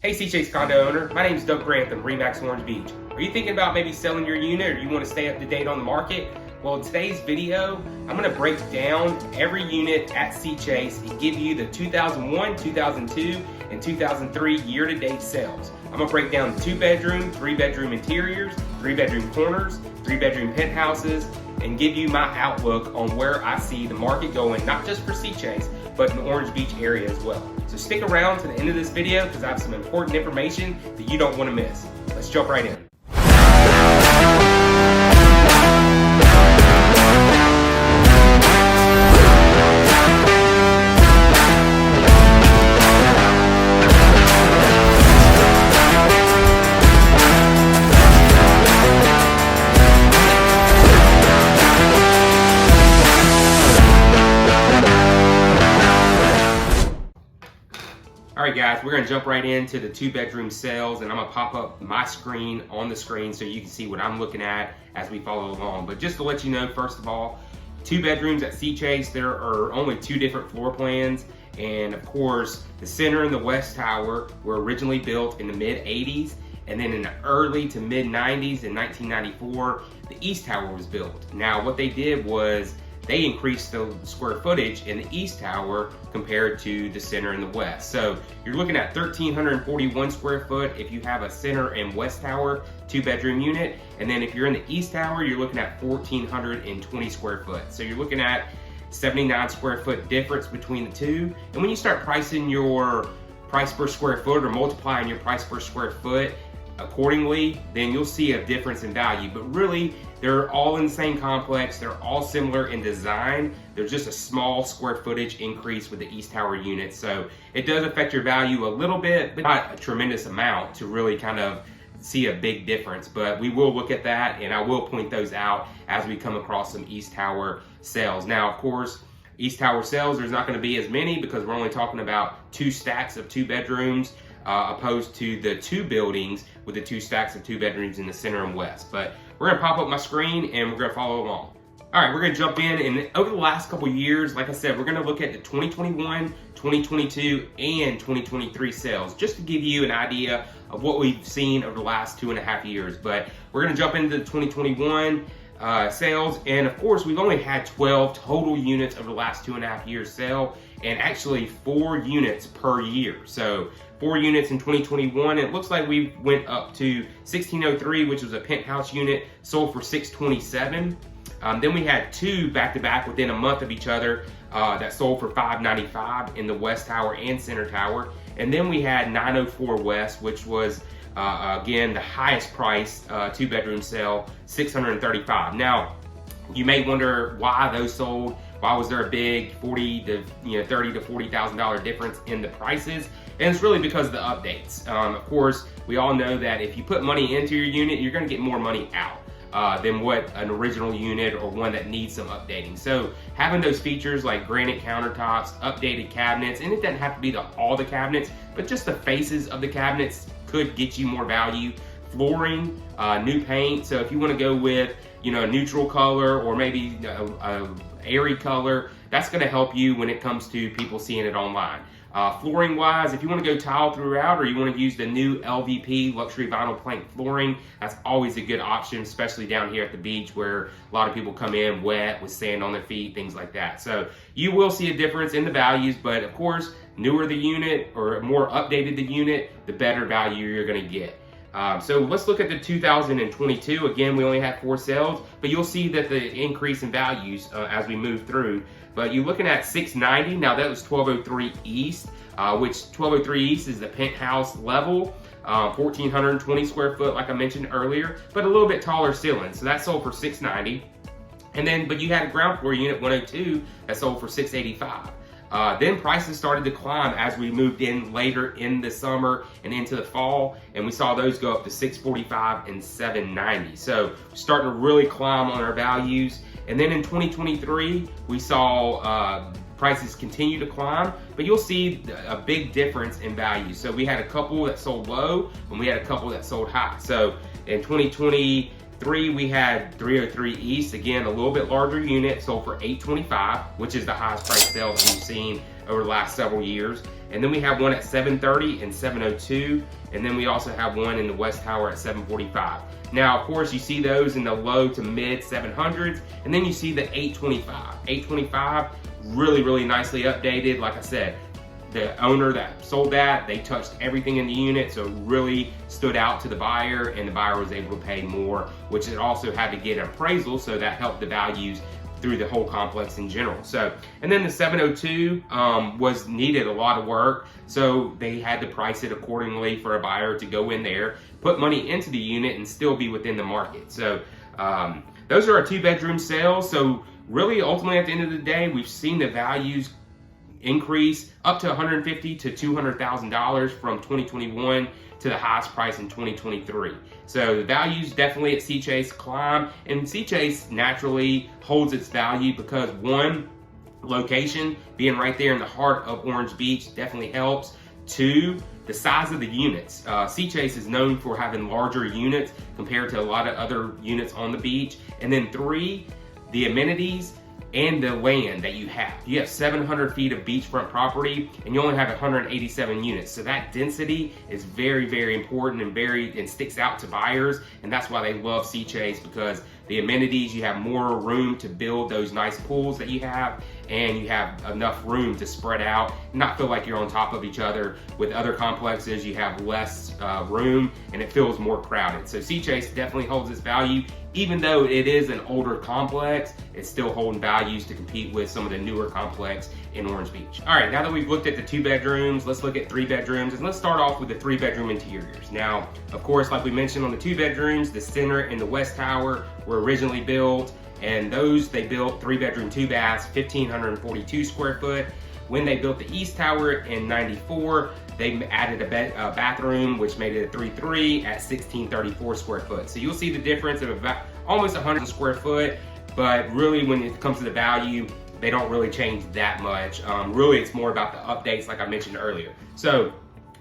Hey SeaChase condo owner, my name is Doug Grantham, Remax Orange Beach. Are you thinking about maybe selling your unit or you want to stay up to date on the market? Well, in today's video, I'm going to break down every unit at SeaChase and give you the 2001, 2002, and 2003 year-to-date sales. I'm going to break down 2-bedroom, 3-bedroom interiors, 3-bedroom corners, 3-bedroom penthouses, and give you my outlook on where I see the market going, not just for SeaChase, but in the Orange Beach area as well. So stick around to the end of this video because I have some important information that you don't want to miss. Let's jump right in. All right guys, we're gonna jump right into the 2-bedroom sales, and I'm gonna pop up my screen on the screen so you can see what I'm looking at as we follow along. But just to let you know, first of all, 2 bedrooms at SeaChase, there are only 2 different floor plans. And of course, the center and the west tower were originally built in the mid 80s. And then in the early to mid 90s, in 1994, the east tower was built. Now what they did was they increased the square footage in the east tower compared to the center and the west. So you're looking at 1,341 square foot if you have a center and west tower 2-bedroom unit. And then if you're in the east tower, you're looking at 1,420 square foot. So you're looking at 79 square foot difference between the two. And when you start pricing your price per square foot or multiplying your price per square foot accordingly, then you'll see a difference in value. But really, they're all in the same complex. They're all similar in design. There's just a small square footage increase with the east tower unit. So it does affect your value a little bit, but not a tremendous amount to really kind of see a big difference. But we will look at that, and I will point those out as we come across some east tower sales. Now, of course, east tower sales, there's not going to be as many because we're only talking about 2 stacks of 2 bedrooms opposed to the 2 buildings with the 2 stacks of 2 bedrooms in the center and west. But we're gonna pop up my screen and we're gonna follow along. All right, we're gonna jump in, and over the last couple years, like I said, we're gonna look at the 2021, 2022, and 2023 sales, just to give you an idea of what we've seen over the last 2.5 years. But we're gonna jump into the 2021 sales, and of course, we've only had 12 total units over the last 2.5 years sale, and actually 4 units per year. So 4 units in 2021. It looks like we went up to 1603, which was a penthouse unit, sold for $627. Then we had 2 back-to-back within a month of each other that sold for $595 in the west tower and center tower. And then we had 904 West, which was again the highest price 2-bedroom sale, $635. Now, you may wonder why those sold. Why was there a big $30,000 to $40,000 difference in the prices? And it's really because of the updates. Of course, we all know that if you put money into your unit, you're gonna get more money out than what an original unit or one that needs some updating. So having those features like granite countertops, updated cabinets, and it doesn't have to be all the cabinets, but just the faces of the cabinets could get you more value. Flooring, new paint. So if you wanna go with a neutral color or maybe a airy color, that's gonna help you when it comes to people seeing it online. Flooring wise, if you want to go tile throughout or you want to use the new LVP luxury vinyl plank flooring, that's always a good option, especially down here at the beach where a lot of people come in wet with sand on their feet, things like that. So you will see a difference in the values, but of course, newer the unit or more updated the unit, the better value you're going to get. So let's look at the 2022. Again, we only had 4 sales, but you'll see that the increase in values as we move through. But you're looking at 690. Now that was 1203 East, which 1203 East is the penthouse level, 1,420 square foot, like I mentioned earlier, but a little bit taller ceiling. So that sold for 690. And then, but you had a ground floor unit 102 that sold for 685. Then prices started to climb as we moved in later in the summer and into the fall, and we saw those go up to 645 and 790. So starting to really climb on our values. And then in 2023, we saw prices continue to climb, but you'll see a big difference in value. So we had a couple that sold low and we had a couple that sold high. So in 2023, we had 303 East, again, a little bit larger unit, sold for $825, which is the highest price sale that we've seen over the last several years. And then we have one at 730 and 702. And then we also have one in the West Tower at 745. Now, of course, you see those in the low to mid 700s. And then you see the 825. 825, really, really nicely updated. Like I said, the owner that sold that, they touched everything in the unit, so it really stood out to the buyer, and the buyer was able to pay more, which it also had to get an appraisal, so that helped the values through the whole complex in general. So, and then the 702 was needed a lot of work, so they had to price it accordingly for a buyer to go in there, put money into the unit, and still be within the market. So those are our 2-bedroom sales. So really, ultimately, at the end of the day, we've seen the values increase up to $150,000 to $200,000 from 2021 to the highest price in 2023. So the values definitely at SeaChase climb, and SeaChase naturally holds its value because, one, location, being right there in the heart of Orange Beach, definitely helps. Two, the size of the units. SeaChase is known for having larger units compared to a lot of other units on the beach. And then three, the amenities and the land that you have. You have 700 feet of beachfront property, and you only have 187 units. So that density is very, very important and sticks out to buyers. And that's why they love SeaChase, because the amenities, you have more room to build those nice pools that you have, and you have enough room to spread out and not feel like you're on top of each other. With other complexes, you have less room and it feels more crowded. So SeaChase definitely holds its value. Even though it is an older complex, it's still holding values to compete with some of the newer complex in Orange Beach. All right, now that we've looked at the 2 bedrooms, let's look at 3 bedrooms, and let's start off with the 3-bedroom interiors. Now, of course, like we mentioned on the 2 bedrooms, the center and the West Tower were originally built, and those, they built 3-bedroom, 2 baths, 1,542 square foot. When they built the East Tower in '94, they added a bathroom, which made it a 3-3 at 1,634 square foot. So you'll see the difference of about almost 100 square foot, but really when it comes to the value, they don't really change that much. Really, it's more about the updates like I mentioned earlier. So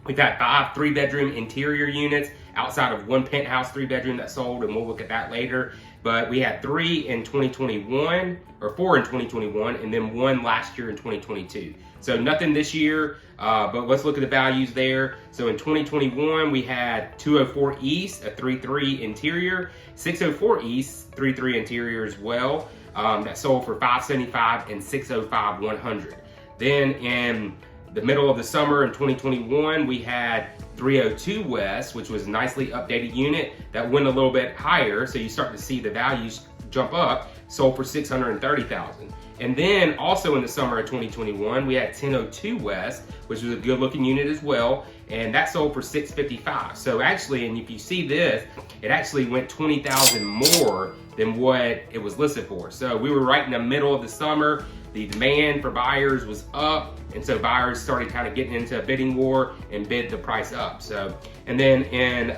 we've had 5 3-bedroom interior units outside of 1 penthouse 3-bedroom that sold, and we'll look at that later. But we had 3 in 2021, or 4 in 2021, and then 1 last year in 2022. So nothing this year, but let's look at the values there. So in 2021, we had 204 East, a 3-3 interior, 604 East, 3-3 interior as well, that sold for $575 and $605 100. Then in the middle of the summer in 2021, we had 302 West, which was a nicely updated unit that went a little bit higher. So you start to see the values jump up, sold for $630,000. And then also in the summer of 2021, we had 1002 West, which was a good looking unit as well. And that sold for $655. So actually, and if you see this, it actually went $20,000 more than what it was listed for. So we were right in the middle of the summer. The demand for buyers was up, and so buyers started kind of getting into a bidding war and bid the price up. So, and then in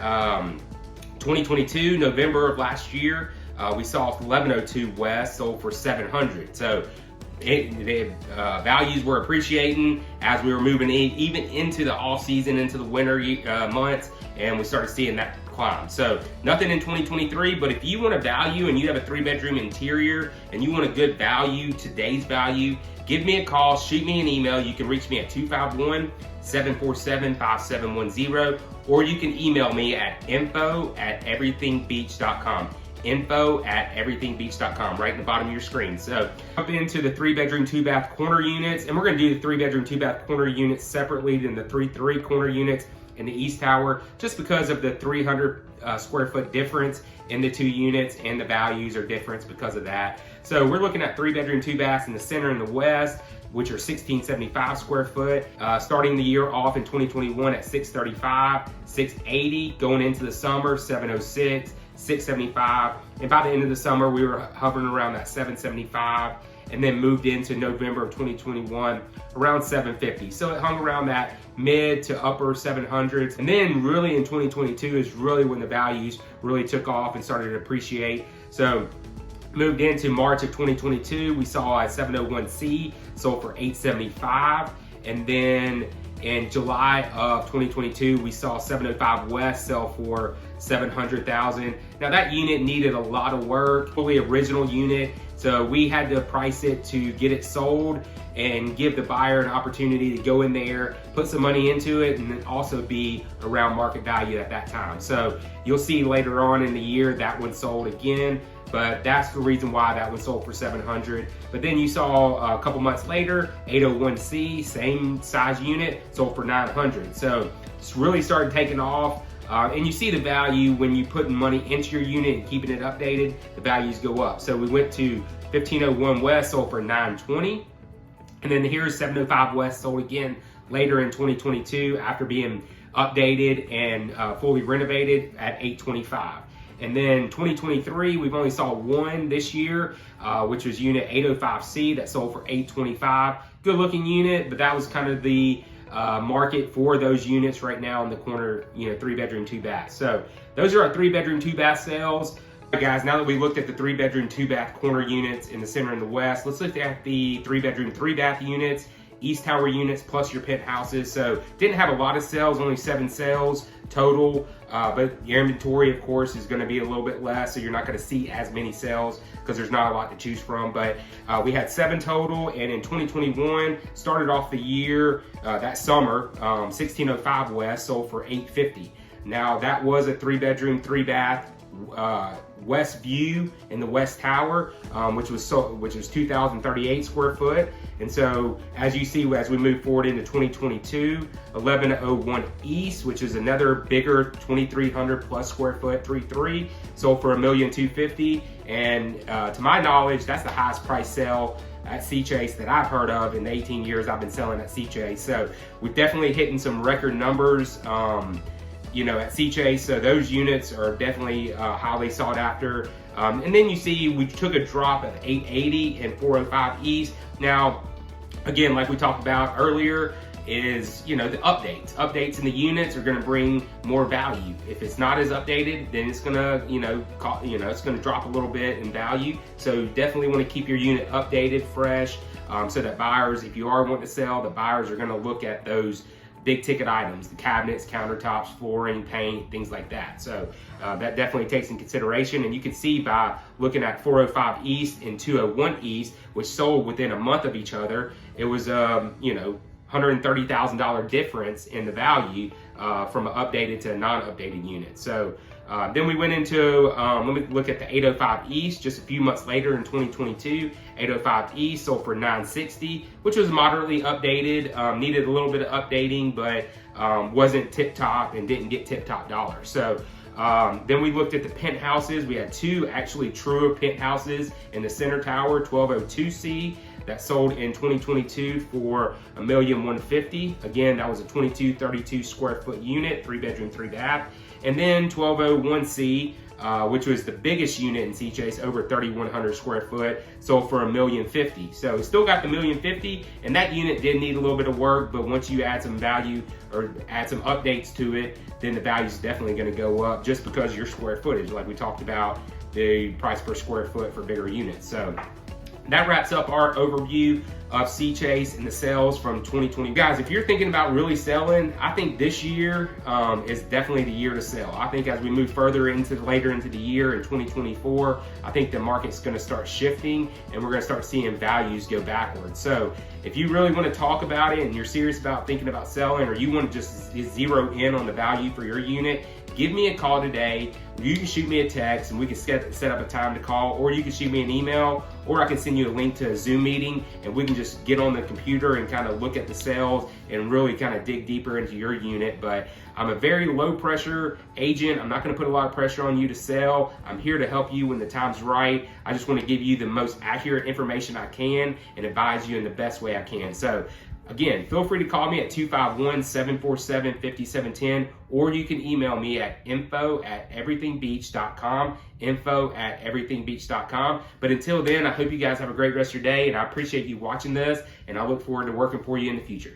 2022, November of last year, we saw 1102 West sold for $700. So the values were appreciating as we were moving even into the off season, into the winter months, and we started seeing that climb. So nothing in 2023, but if you want a value and you have a 3-bedroom interior and you want a good value, today's value, give me a call, shoot me an email. You can reach me at 251-747-5710, or you can email me at info@everythingbeach.com. info@everythingbeach.com, right in the bottom of your screen. So up into the 3-bedroom, 2-bath corner units, and we're gonna do the 3-bedroom, 2-bath corner units separately than the 3-3 corner units in the East Tower, just because of the 300 square foot difference in the 2 units, and the values are different because of that. So we're looking at 3-bedroom, 2 baths in the center and the west, which are 1,675 square foot, starting the year off in 2021 at 635, 680, going into the summer, 706, 675, and by the end of the summer, we were hovering around that 775, and then moved into November of 2021 around 750. So it hung around that mid to upper 700s. And then really in 2022 is really when the values really took off and started to appreciate. So moved into March of 2022, we saw a 701C sold for $875. And then in July of 2022, we saw 705 West sell for $700,000. Now that unit needed a lot of work, fully original unit. So we had to price it to get it sold and give the buyer an opportunity to go in there, put some money into it, and then also be around market value at that time. So you'll see later on in the year that one sold again, but that's the reason why that one sold for $700. But then you saw a couple months later, 801C, same size unit, sold for $900. So it's really started taking off. And you see the value when you putting money into your unit and keeping it updated, the values go up. So we went to 1501 West, sold for $920. And then here's 705 West, sold again later in 2022 after being updated and fully renovated at $825. And then 2023, we've only saw one this year, which was unit 805C that sold for $825. Good looking unit, but that was kind of the market for those units right now in the corner, 3-bedroom, 2-bath. So those are our 3-bedroom, 2-bath sales. All right, guys, now that we looked at the 3-bedroom, 2-bath corner units in the center and the west, let's look at the 3-bedroom, 3-bath units, East Tower units, plus your penthouses. So didn't have a lot of sales, only 7 sales total, but your inventory, of course, is going to be a little bit less, so you're not going to see as many sales because there's not a lot to choose from. But we had 7 total, and in 2021, started off the year, that summer, 1605 West sold for $850. Now, that was a 3-bedroom, 3-bath, west view in the West Tower, which was 2,038 square foot. And so as you see, as we move forward into 2022, 1101 East, which is another bigger 2,300 plus square foot 3.3, sold for $1,250,000. And to my knowledge, that's the highest price sale at SeaChase that I've heard of in the 18 years I've been selling at SeaChase. So we're definitely hitting some record numbers at SeaChase. So those units are definitely highly sought after. And then you see we took a drop at 880 and 405 East. Now, again, like we talked about earlier, is the updates in the units are going to bring more value. If it's not as updated, then it's going to it's going to drop a little bit in value. So definitely want to keep your unit updated, fresh, so that buyers, if you are wanting to sell, the buyers are going to look at those big ticket items, the cabinets, countertops, flooring, paint, things like that. So that definitely takes in consideration. And you can see by looking at 405 East and 201 East, which sold within a month of each other, it was $130,000 difference in the value from an updated to a non-updated unit. So then we went into, let me look at the 805 East just a few months later in 2022. 805 East sold for $960, which was moderately updated, needed a little bit of updating, but wasn't tip-top and didn't get tip-top dollars. So then we looked at the penthouses. We had 2 actually truer penthouses in the center tower, 1202C, that sold in 2022 for $1,150,000. Again, that was a 2232 square foot unit, 3-bedroom, 3-bath. And then 1201C, which was the biggest unit in SeaChase, over 3,100 square foot, sold for $1,050,000. So it still got the $1,050,000, and that unit did need a little bit of work, but once you add some value or add some updates to it, then the value is definitely going to go up just because of your square footage, like we talked about the price per square foot for bigger units. So that wraps up our overview of SeaChase and the sales from 2020. Guys, if you're thinking about really selling, I think this year is definitely the year to sell. I think as we move further later into the year in 2024, I think the market's gonna start shifting and we're gonna start seeing values go backwards. So if you really wanna talk about it and you're serious about thinking about selling, or you wanna just zero in on the value for your unit, give me a call today. You can shoot me a text and we can set up a time to call, or you can shoot me an email, or I can send you a link to a Zoom meeting and we can just get on the computer and kind of look at the sales and really kind of dig deeper into your unit. But I'm a very low pressure agent. I'm not going to put a lot of pressure on you to sell. I'm here to help you when the time's right. I just want to give you the most accurate information I can and advise you in the best way I can. So again, feel free to call me at 251-747-5710, or you can email me at info@everythingbeach.com, info@everythingbeach.com. But until then, I hope you guys have a great rest of your day, and I appreciate you watching this, and I look forward to working for you in the future.